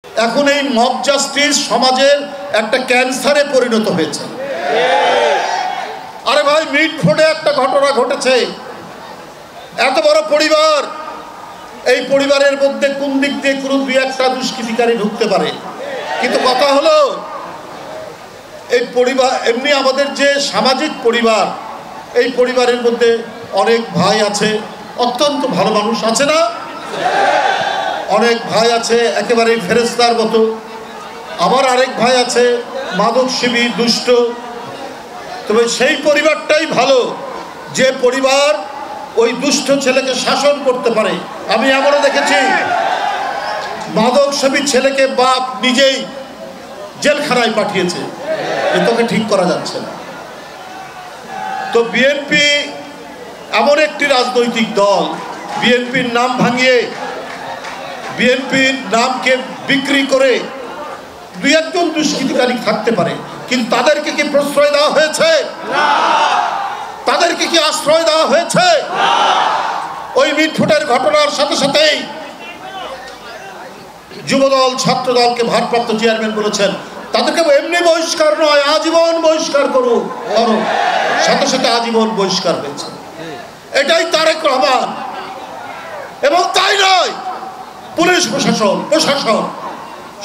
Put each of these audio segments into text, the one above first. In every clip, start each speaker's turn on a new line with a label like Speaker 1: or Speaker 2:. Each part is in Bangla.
Speaker 1: এখন এই মব জাস্টিস সমাজের একটা ক্যান্সারে পরিণত হয়েছে। আরে ভাই, মিটফোর্ডে একটা ঘটনা ঘটেছে, এত বড় পরিবার, এই পরিবারের মধ্যে কোন দিক দিয়ে কোনো দুই একটা দুষ্কৃতিকারী ঢুকতে পারে, কিন্তু কথা হলো এই পরিবার এমনি আমাদের যে সামাজিক পরিবার, এই পরিবারের মধ্যে অনেক ভাই আছে, অত্যন্ত ভালো মানুষ আছে না, অনেক ভাই আছে একেবারে ফেরেশতার মতো, আবার আরেক ভাই আছে মাদকসেবী দুষ্ট। তবে সেই পরিবারটাই ভালো যে পরিবার ওই দুষ্ট ছেলেকে শাসন করতে পারে। আমি এমনও দেখেছি মাদকসেবী ছেলেকে বাপ নিজেই জেলখানায় পাঠিয়েছে যে তোকে ঠিক করা যাচ্ছে না। তো বিএনপি এমন একটি রাজনৈতিক দল, বিএনপির নাম ভাঙিয়ে বিএনপির নামকে বিক্রি করে দুই একজন দুষ্কৃতিকারী থাকতে পারে, কিন্তু তাদেরকে কি প্রশ্রয় দেওয়া হয়েছে? তাদেরকে কি আশ্রয় দেওয়া হয়েছে? ওই মিটফোর্ডের ঘটনার সাথে সাথেই যুবদল ছাত্রদলকে ভারপ্রাপ্ত চেয়ারম্যান বলেছেন তাদেরকে এমনি বহিষ্কার নয়, আজীবন বহিষ্কার করো, সাথে সাথে আজীবন বহিষ্কার হয়েছে। এটাই তারেক রহমান। এবং তাই নয়, পুলিশ প্রশাসন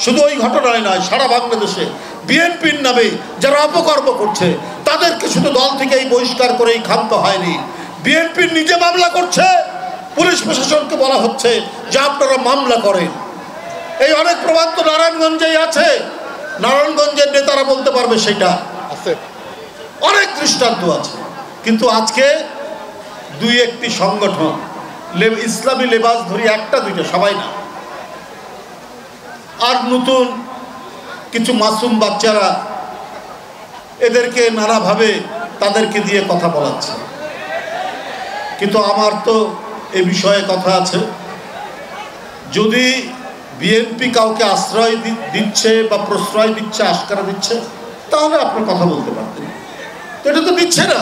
Speaker 1: শুধু ওই ঘটনায় নয়, সারা বাংলাদেশে বিএনপির নামে যারা অপকর্ম করছে তাদেরকে শুধু দল থেকেই বহিষ্কার করেই ক্ষান্ত হয়নি, বিএনপির নিজে মামলা করছে, পুলিশ প্রশাসনকে বলা হচ্ছে যে আপনারা মামলা করেন। এই অনেক প্রমাণ তো নারায়ণগঞ্জেই আছে, নারায়ণগঞ্জের নেতারা বলতে পারবে সেটা, অনেক দৃষ্টান্ত আছে। কিন্তু আজকে দুই একটি সংগঠন, ইসলামী লেবাস ধরি একটা দুইটা, সবাই না, আর নতুন কিছু মাসুম বাচ্চারা এদেরকে নানাভাবে তাদেরকে দিয়ে কথা বলাচ্ছে। কিন্তু আমার তো এ বিষয়ে কথা আছে, যদি বিএনপি কাউকে আশ্রয় দিচ্ছে বা প্রশ্রয় দিচ্ছে, আশকারা দিচ্ছে, তাহলে আপনার কথা বলতে পারতেন, তো এটা তো দিচ্ছে না।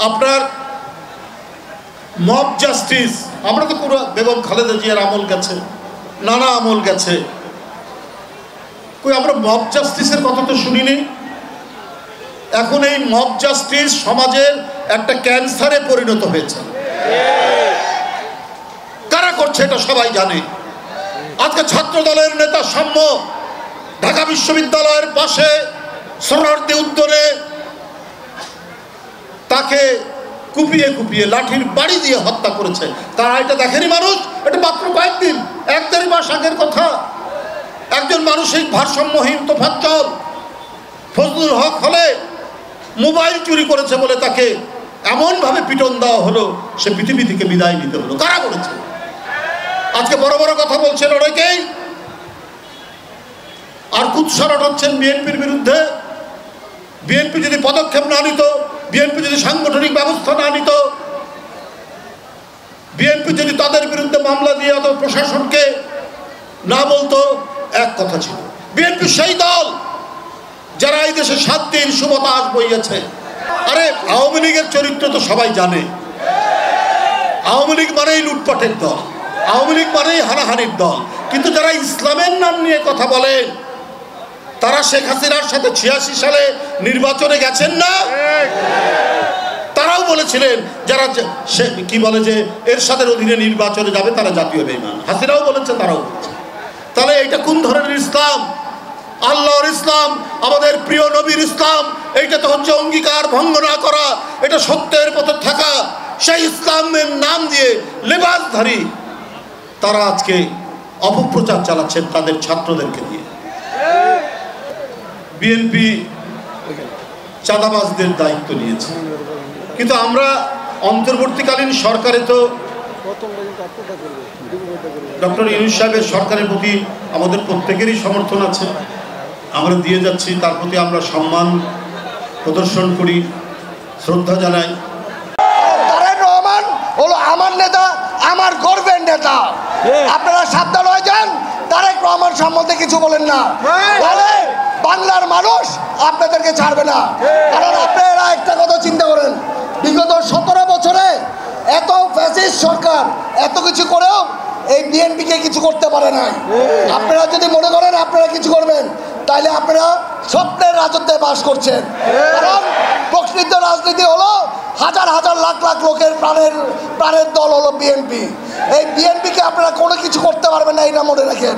Speaker 1: আপনার মব জাস্টিস, আমরা তো পুরো বেগম খালেদা জিয়ার আমল গেছে, নানা আমল গেছে, কই আমরা মব জাস্টিসের কথা তো শুনিনি। এখন এই মব জাস্টিস সমাজের একটা ক্যান্সারে পরিণত হয়েছে। কারা করছে এটা সবাই জানে। আজকে ছাত্র দলের নেতা সাম্য ঢাকা বিশ্ববিদ্যালয়ের পাশে সোহরাওয়ার্দী উদ্যানে তাকে কুপিয়ে কুপিয়ে লাঠির বাড়ি দিয়ে হত্যা করেছে। তারা এটা দেখেনি মানুষ? এটা মাত্র কয়েকদিন, 1-1.5 মাস আগের কথা। একজন মানসিক ভারসাম্যহীন তোফাজ্জল ফজলুল হক হলে মোবাইল চুরি করেছে বলে তাকে এমনভাবে পিটন দেওয়া হলো, সে পৃথিবী থেকে বিদায় নিতে হলো। কারা করেছে? আজকে বড় বড় কথা বলছেন অনেকেই, আর কুৎসারট হচ্ছেন বিএনপির বিরুদ্ধে। বিএনপি যদি পদক্ষেপ না নিত, বিএনপি যদি সাংগঠনিক ব্যবস্থা না নিত, বিএনপি যদি তাদের বিরুদ্ধে মামলা দিয়ে অত প্রশাসনকে না বলতো, এক কথা ছিল। বিএনপি সেই দল যারা এই দেশে শান্তির সুবাতাস বইয়েছে। আরে আওয়ামী লীগের চরিত্র তো সবাই জানে। আওয়ামী লীগ মানেই লুটপাটের দল, আওয়ামী লীগ মানেই হানাহানির দল। কিন্তু যারা ইসলামের নাম নিয়ে কথা বলেন, তারা শেখ হাসিনার সাথে 86 সালে নির্বাচনে গেছেন না? তারাও বলেছিলেন যারা কি বলে যে এরশাদের অধীনে নির্বাচনে যাবে তারা জাতীয় বেঈমান। হাসিনাও বলেছে, তারাও বলেছে। তাহলে এইটা কোন ধরনের ইসলাম? আল্লাহর ইসলাম, আমাদের প্রিয় নবীর ইসলাম, এইটা তো হচ্ছে অঙ্গীকার ভঙ্গ না করা, এটা সত্যের পথে থাকা। সেই ইসলামের নাম দিয়ে লেবাসধারী তারা আজকে অপপ্রচার চালাচ্ছেন তাদের ছাত্রদেরকে দিয়ে। বিএনপি চাঁদাবাজদের দায়িত্ব নিয়েছে, কিন্তু আমরা অন্তর্বর্তীকালীন সরকারে তো ডক্টর ইউনূস সাহেবের সরকারের প্রতি আমাদের প্রত্যেকেরই সমর্থন আছে, আমরা দিয়ে যাচ্ছি, তার প্রতি আমরা সম্মান প্রদর্শন করি, শ্রদ্ধা জানাই।
Speaker 2: তারেক রহমান হলো আমার নেতা, আমার গর্বের নেতা। আপনারা সাবধান হয়ে যান, তারেক রহমান সম্বন্ধে কিছু বলেন না, তাহলে বাংলার মানুষ আপনাদেরকে ছাড়বে না। কারণ আপনারা একটা কথা চিন্তা করেন, বিগত 17 বছরে এত ফ্যাসিস্ট সরকার এত কিছু করেও এই বিএনপিকে কিছু করতে পারে নাই। আপনারা যদি মনে করেন আপনারা কিছু করবেন, তাহলে আপনারা স্বপ্নের রাজত্বে বাস করছেন। কারণ প্রকৃত রাজনীতি হলো হাজার হাজার লাখ লাখ লোকের প্রাণের দল হলো বিএনপি। এই বিএনপিকে আপনারা কোনো কিছু করতে পারবেন না, এটা মনে রাখেন।